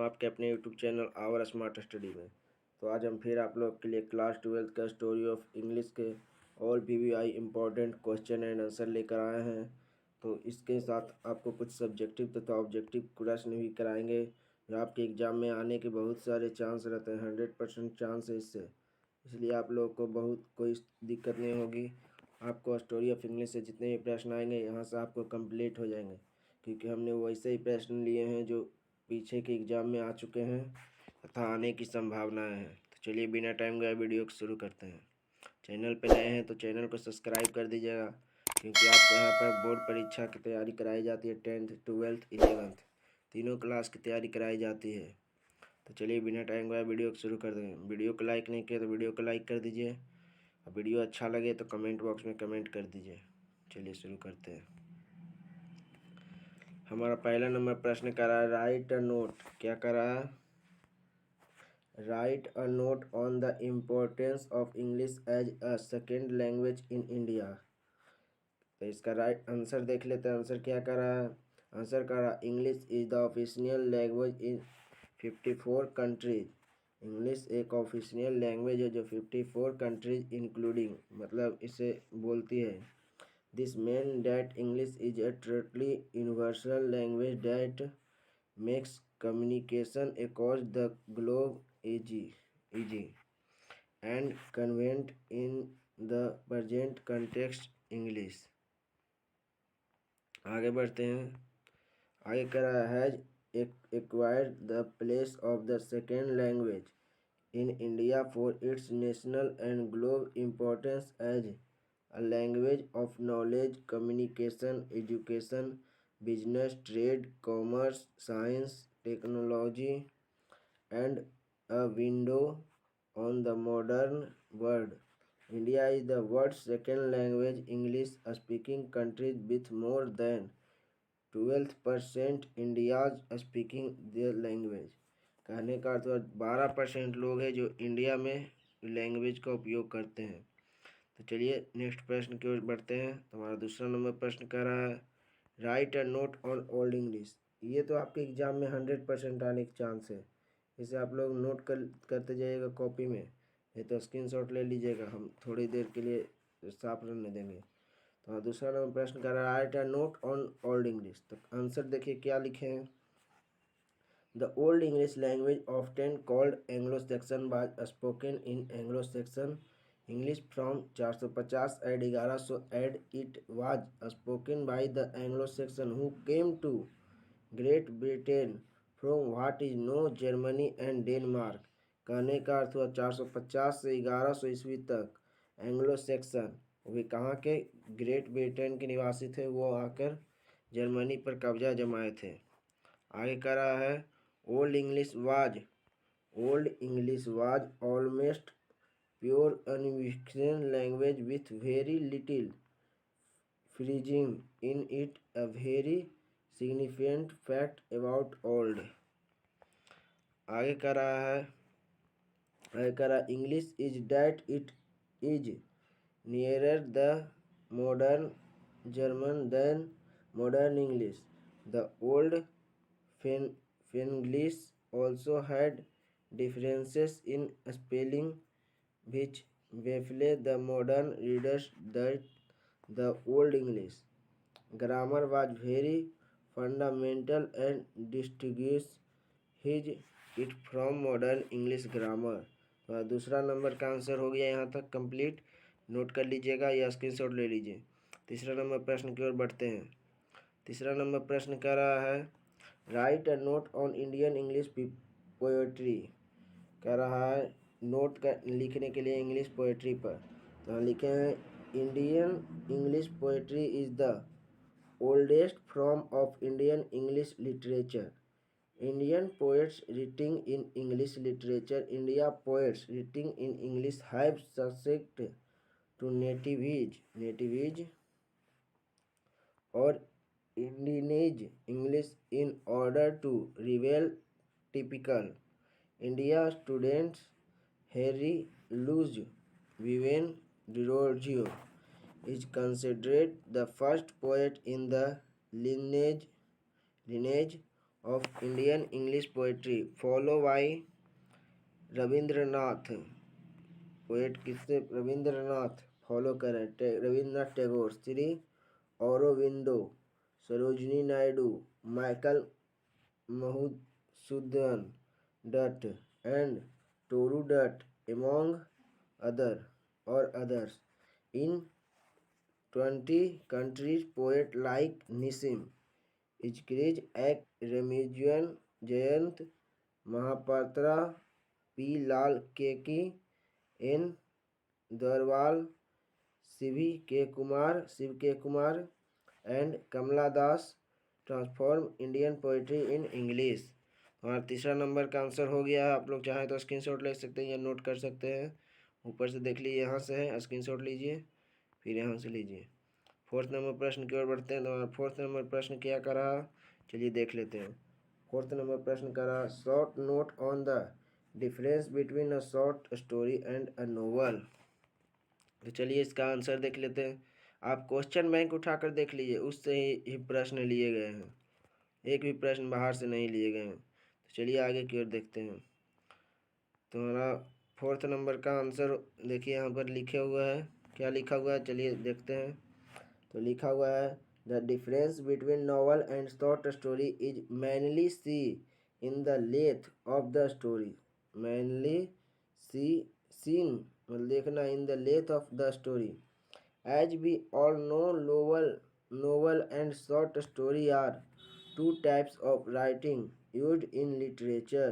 आपके अपने YouTube channel our smart study में। तो आज हम फिर आप लोग के लिए क्लास 12 का स्टोरी ऑफ इंग्लिश के all PVI important question and answer लेकर आए हैं। तो इसके साथ आपको कुछ सब्जेक्टिव तथा ऑब्जेक्टिव प्रश्न भी कराएंगे जो आपके एग्ज़ाम में आने के बहुत सारे चांस रहते हैं, 100% चांस है इससे, इसलिए आप लोगों को बहुत कोई दिक्कत नहीं होगी। आपको स्टोरी ऑफ इंग्लिश से जितने भी प्रश्न आएंगे यहाँ से आपको कंप्लीट हो जाएंगे, क्योंकि हमने वैसे ही प्रश्न लिए हैं जो पीछे के एग्ज़ाम में आ चुके हैं तथा आने की संभावनाएं हैं। तो चलिए बिना टाइम गए वीडियो को शुरू करते हैं। चैनल पे नए हैं तो चैनल को सब्सक्राइब कर दीजिएगा, क्योंकि आपको यहाँ पर बोर्ड परीक्षा की तैयारी कराई जाती है। 10th 12th 11th तीनों क्लास की तैयारी कराई जाती है। तो चलिए बिना टाइम गए वीडियो को शुरू कर देंगे। वीडियो को लाइक नहीं किया तो वीडियो को लाइक कर दीजिए, और वीडियो अच्छा लगे तो कमेंट बॉक्स में कमेंट कर दीजिए। चलिए शुरू करते हैं। हमारा पहला नंबर प्रश्न कर रहा है राइट अ नोट। क्या कर रहा है? Write a note on the importance of English as a second language in India. तो इसका राइट आंसर देख लेते हैं। आंसर क्या कर रहा है? आंसर कर रहा है English is the official language in 54 countries. English एक ऑफिशियल लैंग्वेज है जो 54 कंट्रीज इंक्लूडिंग मतलब इसे बोलती है। This means that English is a truly universal language that makes communication across the globe easy and convenient in the present context English। आगे बढ़ते हैं। आगे कह रहा है has acquired the place of the second language in India for its national and global importance as a language of knowledge, communication, education, business, trade, commerce, science, technology, and a window on the modern world. India is the world's second language English speaking country with more than 12% India's speaking their language। कहने का अर्थ 12% लोग हैं जो India में language का उपयोग करते हैं। तो चलिए नेक्स्ट प्रश्न की ओर बढ़ते हैं। तो हमारा दूसरा नंबर प्रश्न कर रहा है write a note on old English. ये तो आपके एग्जाम में 100% आने के चांस है। इसे आप लोग नोट करते जाइएगा कॉपी में, ये तो स्क्रीनशॉट ले लीजिएगा, हम थोड़ी देर के लिए साफ रहने देंगे। तो दूसरा नंबर प्रश्न कर रहा है write a note on old English. तो आंसर देखिए क्या लिखे हैं। The old English language often called Anglo section was spoken in Anglo section English from 450 AD 1100 AD. It was spoken by the Anglo-Saxons who came to Great Britain from what is now Germany and Denmark। कहने का अर्थ हुआ 450 से 1100 ईस्वी तक Anglo section, वे कहाँ के? Great Britain के निवासी थे। वो आकर जर्मनी पर कब्जा जमाए थे। आगे कह रहा है old English was almost pure unmixed language with very little phrasing in it, a very significant fact about old। आगे कर रहा है English is that it is nearer the modern German than modern English. The old English also had differences in spelling which baffle the modern readers that the old English grammar was very fundamental and distinguished it from modern English grammar। तो दूसरा number का answer हो गया यहाँ तक complete. Note कर लीजिएगा या स्क्रीनशॉट ले लीजिए। तीसरा नंबर प्रश्न की ओर बढ़ते हैं। तीसरा नंबर प्रश्न कह रहा है write a note on Indian English poetry. कह रहा है नोट कर लिखने के लिए इंग्लिश पोएट्री पर। तो हम लिखे हैं Indian English poetry is the oldest form of Indian English literature. Indian poets writing in English literature India poets writing in English have subject to nativise और indigenise English in order to reveal typical India students. Harry Luz Vivian Giorgio is considered the first poet in the lineage of Indian English poetry, followed by Rabindranath. Poet किससे? Rabindranath follow करें। Rabindranath Tagore, Shri Aurobindo, Sarojini Naidu, Michael Madhusudan Dutt and Toru Dutt among other or others. In 20 countries, poets like Nisim, Ijkriz Ek, Remijuan Jayant, Mahapatra, P. Lal Keki, N. Darwal, Shiv K. Kumar, and Kamala Das transform Indian poetry in English. हमारा तीसरा number का answer हो गया है। आप लोग चाहें तो स्क्रीनशॉट ले सकते हैं या नोट कर सकते हैं। ऊपर से देख लीजिए, यहाँ से है, स्क्रीनशॉट लीजिए, फिर यहाँ से लीजिए। फोर्थ नंबर प्रश्न की ओर बढ़ते हैं। तो फोर्थ नंबर प्रश्न क्या करा, चलिए देख लेते हैं। फोर्थ नंबर प्रश्न करा, short note on the difference between a short story and a novel. तो चलिए इसका आंसर देख लेते हैं। आप क्वेश्चन बैंक उठाकर देख लीजिए, उससे ही प्रश्न लिए गए हैं, एक भी प्रश्न बाहर से नहीं लिए गए हैं। तो चलिए आगे की ओर देखते हैं। तो हमारा फोर्थ नंबर का आंसर देखिए, यहाँ पर लिखे हुआ है। क्या लिखा हुआ है, चलिए देखते हैं। तो लिखा हुआ है, the difference between novel and short story is mainly seen in the length of the story. Mainly seen मतलब देखना, in the length of the story. As we all know, novel and short story are two types of writing used in literature.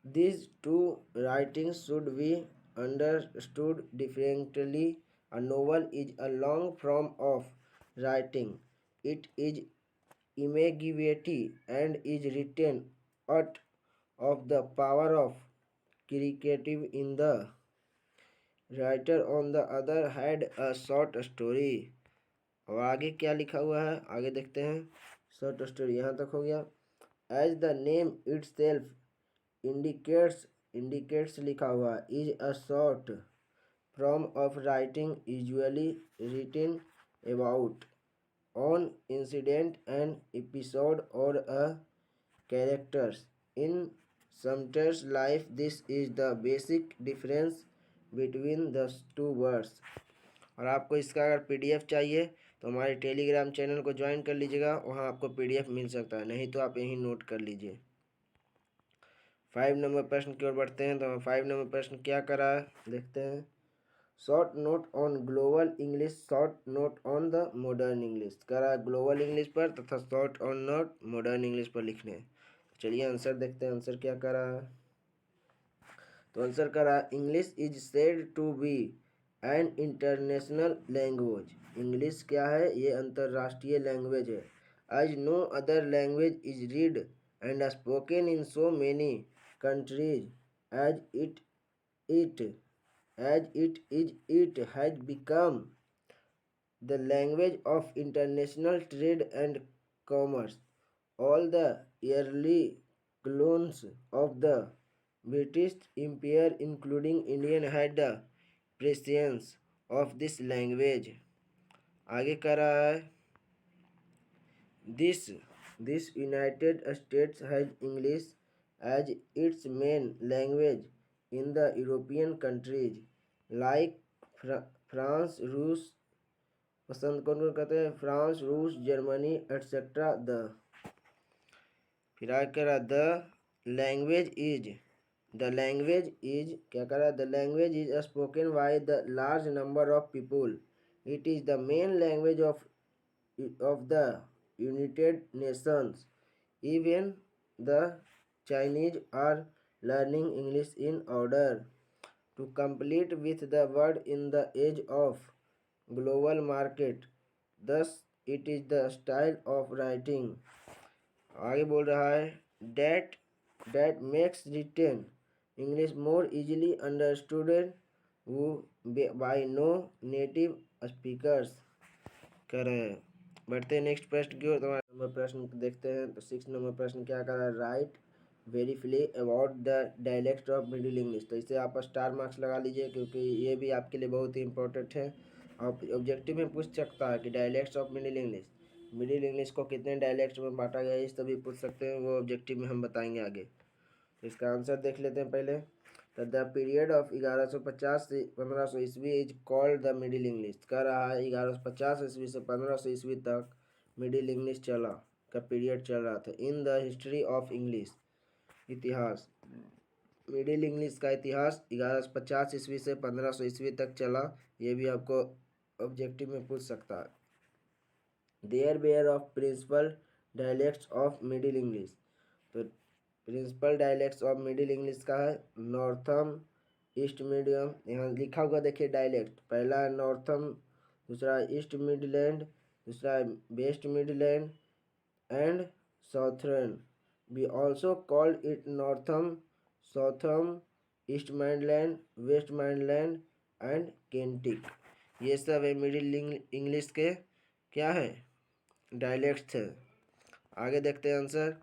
These two writings should be understood differently. A novel is a long form of writing. It is imaginative and is written out of the power of creative in the writer. On the other hand, a short story। और आगे क्या लिखा हुआ है, आगे देखते हैं। Short story यहाँ तक हो गया। As the name itself indicates लिखा हुआ, is a short form of writing usually written about on incident, an episode, or a characters in someone's life. This is the basic difference between the two words। और आपको इसका अगर PDF चाहिए तो हमारे Telegram channel को join कर लीजिएगा, वहाँ आपको पीडीएफ मिल सकता है, नहीं तो आप यहीं नोट कर लीजिए। 5 नंबर प्रश्न की ओर बढ़ते हैं। तो 5 नंबर प्रश्न क्या करा है, देखते हैं। Short note on global English, short note on the modern English करा ग्लोबल इंग्लिश पर तथा short on note modern English पर लिखने हैं। चलिए आंसर देखते हैं, आंसर क्या करा है। तो आंसर करा, English is said to be an international language. English क्या है, ये अंतर्राष्ट्रीय लैंग्वेज है। As no other language is read and spoken in so many countries, as it has become the language of international trade and commerce. All the early colonies of the British Empire, including India, had the presence of this language। आगे कह रहा है, this United States has English as its main language in the European countries like France, रूस, पसंद कौन कौन कहते हैं, फ्रांस, रूस, जर्मनी एटसेट्रा। फिर आगे कह रहा, द लैंग्वेज क्या कह रहा, the language is spoken by the large number of people. It is the main language of the United Nations. Even the Chinese are learning English in order to compete with the world in the age of global market. Thus, it is the style of writing। आगे बोल रहा है, that makes written English more easily understood by no native speakers। कर रहे हैं। बढ़ते हैं next प्रश्न की ओर। तो नंबर प्रश्न देखते हैं। तो 6 नंबर प्रश्न क्या कर रहा है, write briefly about the dialect of Middle English. तो इसे आप स्टार मार्क्स लगा लीजिए, क्योंकि ये भी आपके लिए बहुत ही इंपॉर्टेंट है। और ऑब्जेक्टिव में पूछ सकता है कि dialects of Middle English Middle English को कितने डायलेक्ट में बांटा गया है, इस तभी पूछ सकते हैं, वो ऑब्जेक्टिव में हम बताएंगे आगे। तो इसका आंसर देख लेते हैं पहले। तो द पीरियड ऑफ 1150 से 1500 ईस्वी is called the middle English. कह रहा है 1150 ईस्वी से 1500 ईस्वी तक मिडिल इंग्लिश चला का पीरियड चल रहा था। In the history of English, इतिहास, मिडिल इंग्लिश का इतिहास 1150 ईस्वी से 1500 ईस्वी तक चला। ये भी आपको ऑब्जेक्टिव में पूछ सकता है। There were of principal dialects of Middle English. तो principal dialects of Middle English का है नॉर्थम, ईस्ट मीडियम, यहाँ लिखा हुआ देखिए डायलेक्ट, पहला है नॉर्थम, दूसरा ईस्ट मिडलैंड, दूसरा West Midland and Southern. We also called it Northern, Southern, East Midland, West Midland and Kentish. ये सब है मिडिल इंग्लिश के क्या है, डायलेक्ट्स है। आगे देखते हैं answer.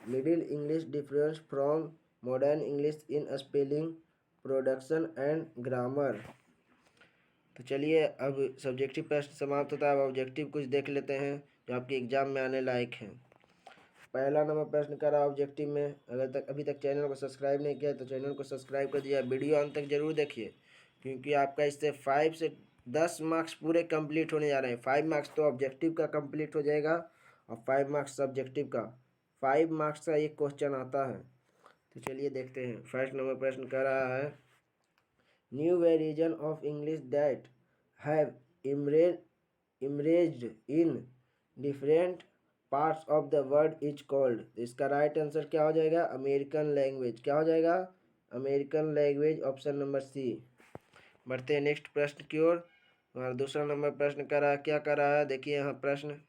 Middle English difference from modern English in spelling, production and grammar. तो चलिए अब सब्जेक्टिव प्रश्न समाप्त होता है, अब ऑब्जेक्टिव कुछ देख लेते हैं जो आपके एग्जाम में आने लायक हैं। पहला नंबर प्रश्न करा ऑब्जेक्टिव में, अभी तक चैनल को सब्सक्राइब नहीं किया तो चैनल को सब्सक्राइब कर दिया, वीडियो अंत तक जरूर देखिए क्योंकि आपका इससे 5 से 10 मार्क्स पूरे कंप्लीट होने जा रहे हैं। 5 मार्क्स तो ऑब्जेक्टिव का कंप्लीट हो जाएगा और 5 मार्क्स सब्जेक्टिव का। 5 मार्क्स का एक क्वेश्चन आता है। तो चलिए देखते हैं। फर्स्ट नंबर प्रश्न कर रहा है new variation of English that have emerged in different parts of the world is called. इसका राइट आंसर क्या हो जाएगा, अमेरिकन लैंग्वेज। क्या हो जाएगा, American language, option number C. बढ़ते हैं नेक्स्ट प्रश्न की ओर। हमारा दूसरा नंबर प्रश्न कर रहा है, क्या कर रहा है देखिए, यहाँ प्रश्न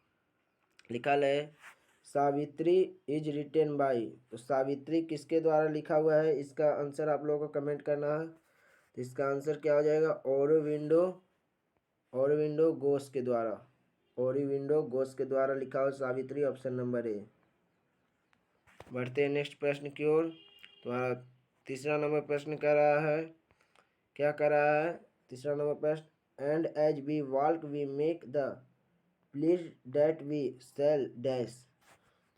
लिखा है सावित्री इज रिटेन बाई। तो सावित्री किसके द्वारा लिखा हुआ है, इसका आंसर आप लोगों को कमेंट करना है। तो इसका आंसर क्या हो जाएगा, ऑरोविंडो घोष के द्वारा, ऑरोविंडो घोष के द्वारा लिखा हुआ सावित्री, ऑप्शन नंबर ए। बढ़ते हैं नेक्स्ट प्रश्न की ओर। तो तीसरा नंबर प्रश्न कर रहा है, क्या कर रहा है तीसरा नंबर प्रश्न, and as we walk we make the please that we sell dash.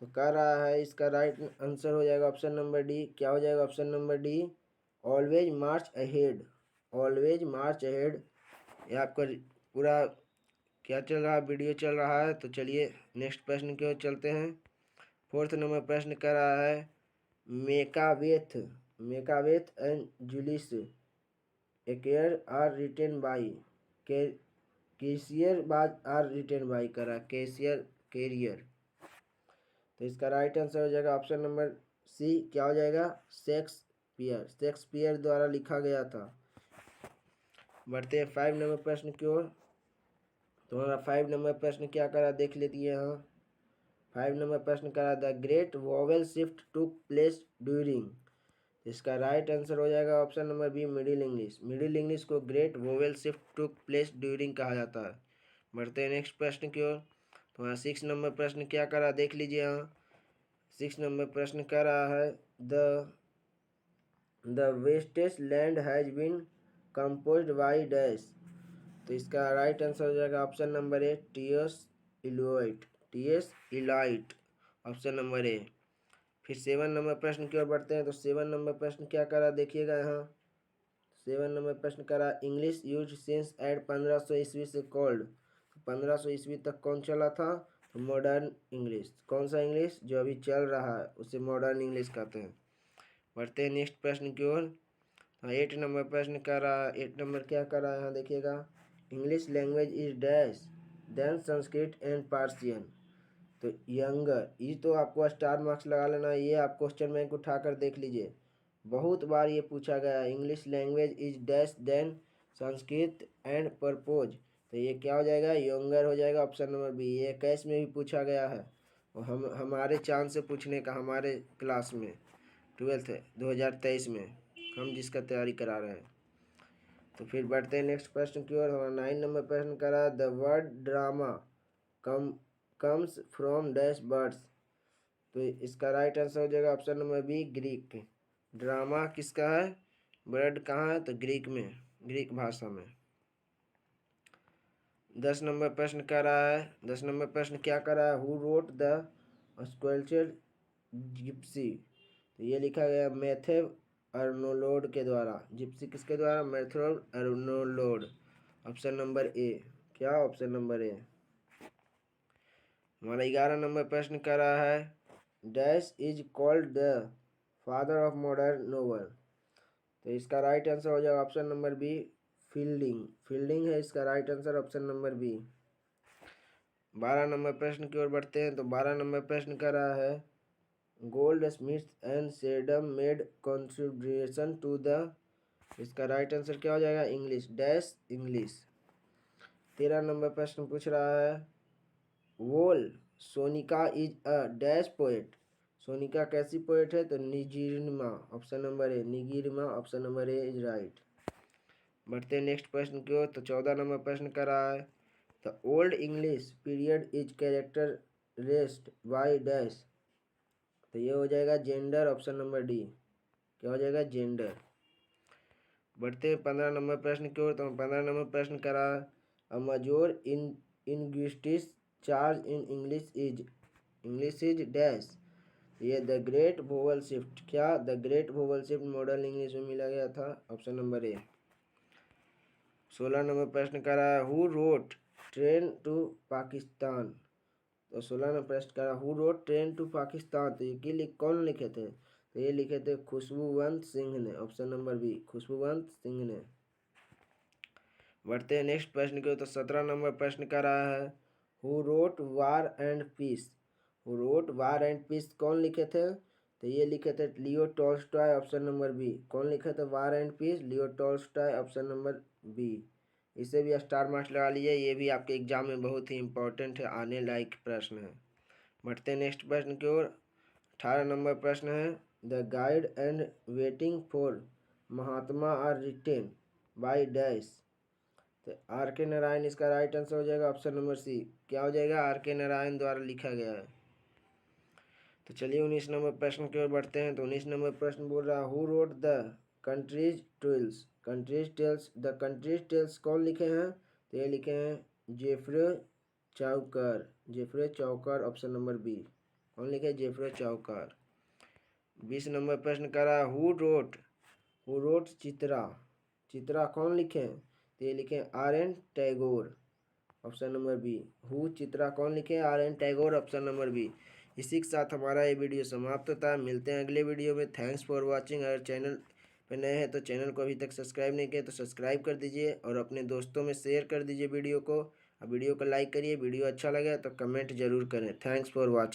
तो कर रहा है, इसका राइट आंसर हो जाएगा ऑप्शन नंबर डी। क्या हो जाएगा ऑप्शन नंबर डी, ऑलवेज मार्च अहेड, ऑलवेज मार्च अहेड। ये आपका पूरा क्या चल रहा है, वीडियो चल रहा है। तो चलिए नेक्स्ट प्रश्न की ओर चलते हैं। फोर्थ नंबर प्रश्न कर रहा है Macbeth, Macbeth and Julius Caesar are written by, कैसियर बाद आर रिटेन बाई करा, कैसियर कैरियर। तो इसका राइट आंसर हो जाएगा ऑप्शन नंबर सी। क्या हो जाएगा, शेक्सपियर, शेक्सपियर द्वारा लिखा गया था। बढ़ते हैं 5 नंबर प्रश्न की ओर। तो हमारा 5 नंबर प्रश्न क्या करा देख लेती है यहाँ। 5 नंबर प्रश्न करा the great vowel shift took place during. इसका राइट आंसर हो जाएगा option number B, Middle English. Middle English को great vowel shift took place during कहा जाता है। बढ़ते हैं नेक्स्ट प्रश्न की ओर। तो यहाँ 6 नंबर प्रश्न क्या करा देख लीजिए यहाँ। 6 नंबर प्रश्न कह रहा है the vastest land has been composed by dash. तो इसका राइट आंसर हो जाएगा option number A, T S Eliot, T S Eliot, option number A. फिर 7 नंबर प्रश्न की ओर बढ़ते हैं। तो 7 नंबर प्रश्न क्या करा देखिएगा यहाँ। 7 नंबर प्रश्न करा इंग्लिश यूज सिंस एट 1500 ईस्वी से कॉल्ड। 1500 ईस्वी तक कौन चला था, तो मॉडर्न इंग्लिश। कौन सा इंग्लिश, जो अभी चल रहा है उसे मॉडर्न इंग्लिश कहते हैं। बढ़ते हैं नेक्स्ट प्रश्न की ओर। 8 नंबर प्रश्न कर रहा, 8 नंबर क्या कर रहा है यहाँ देखिएगा, English language is dash than Sanskrit and Persian. तो यंगर, ये तो आपको स्टार मार्क्स लगा लेना, ये आप क्वेश्चन बैंक उठाकर देख लीजिए, बहुत बार ये पूछा गया है। English language is dash than Sanskrit and purpose. तो ये क्या हो जाएगा, यंगर हो जाएगा, ऑप्शन नंबर बी। ये कैश में भी पूछा गया है और हमारे चांस से पूछने का, हमारे क्लास में 12th 2023 में हम जिसका तैयारी करा रहे हैं। तो फिर बढ़ते हैं नेक्स्ट प्रश्न की ओर। हमारा 9 नंबर प्रश्न करा the word drama comes from dash birds. तो इसका राइट आंसर हो जाएगा option number B, Greek. Drama किसका है, वर्ड कहाँ है, तो ग्रीक में, ग्रीक भाषा में। 10 नंबर प्रश्न क्या रहा है? 10 नंबर प्रश्न क्या कर रहा है? Who wrote the sculpture Gypsy? तो ये लिखा गया मैथेव अर्नोलोड के द्वारा। जिप्सी किसके द्वारा? Matthew Arnold. Option number A. क्या ऑप्शन नंबर ए? हमारा 11 नंबर प्रश्न कर रहा है dash is called the father of modern novel? तो इसका राइट आंसर हो जाएगा option number B, Fielding. Fielding है इसका right answer, option number B. 12 नंबर प्रश्न की ओर बढ़ते हैं। तो 12 नंबर प्रश्न कर रहा है गोल्ड स्मिथ एंड सेडम मेड कंट्रीब्यूशन टू द। इसका राइट आंसर क्या हो जाएगा? English, dash English. 13 नंबर प्रश्न पूछ रहा है Wole Soyinka is a dash poet? Soyinka कैसी पोएट है? तो Nigerian, option number A, Nigerian, option number A is right. बढ़ते हैं नेक्स्ट प्रश्न की ओर। तो 14 नंबर प्रश्न कर रहा है the old English period is character rest by dash? तो ये हो जाएगा जेंडर, ऑप्शन नंबर डी। क्या हो जाएगा? जेंडर। बढ़ते हैं 15 नंबर प्रश्न की ओर। तो 15 नंबर प्रश्न करा a major in linguistics change in English is dash? ये द ग्रेट वोवल शिफ्ट। क्या the great vowel shift modern English में मिला गया था? ऑप्शन नंबर ए। 16 नंबर प्रश्न करा who wrote train to Pakistan? तो 16 नंबर प्रश्न करा who wrote train to Pakistan? तो ये कौन लिखे थे? तो ये लिखे थे खुशबुवंत सिंह ने, ऑप्शन नंबर बी, खुशबुवंत सिंह ने। बढ़ते हैं नेक्स्ट प्रश्न की ओर। तो 17 नंबर प्रश्न का रहा है who wrote war and peace? Who wrote war and peace कौन लिखे थे? तो ये लिखे थे Leo Tolstoy, option number B. कौन लिखे थे war and peace? Leo Tolstoy, option number B. इसे भी स्टार मार्क्स लगा लीजिए, ये भी आपके एग्जाम में बहुत ही इंपॉर्टेंट है, आने लायक प्रश्न है। बढ़ते हैं नेक्स्ट प्रश्न की ओर। 18 नंबर प्रश्न है the guide and waiting for Mahatma are written by dash? तो आर के नारायण इसका राइट आंसर हो जाएगा, ऑप्शन नंबर सी। क्या हो जाएगा? आर के नारायण द्वारा लिखा गया है। तो चलिए 19 नंबर प्रश्न की ओर बढ़ते हैं। तो 19 नंबर प्रश्न बोल रहा है who wrote the countries tales? Countries tales, the countries tales कौन लिखे हैं? तो ये लिखे हैं Geoffrey Chaucer, Geoffrey Chaucer, option number B. कौन लिखे? जेफ्रे चाउकर। 20 नंबर प्रश्न कर रहा है हु रोट चित्रा? चित्रा कौन लिखे? तो ये लिखे R N Tagore, option number B. Who Chitra कौन लिखे? R N Tagore, option number B. इसी के साथ हमारा ये वीडियो समाप्त होता है। मिलते हैं अगले वीडियो में। Thanks for watching. अगर चैनल पे नए हैं तो चैनल को अभी तक सब्सक्राइब नहीं किया तो सब्सक्राइब कर दीजिए और अपने दोस्तों में शेयर कर दीजिए वीडियो को। वीडियो को लाइक करिए। वीडियो अच्छा लगे तो कमेंट जरूर करें। Thanks for watching.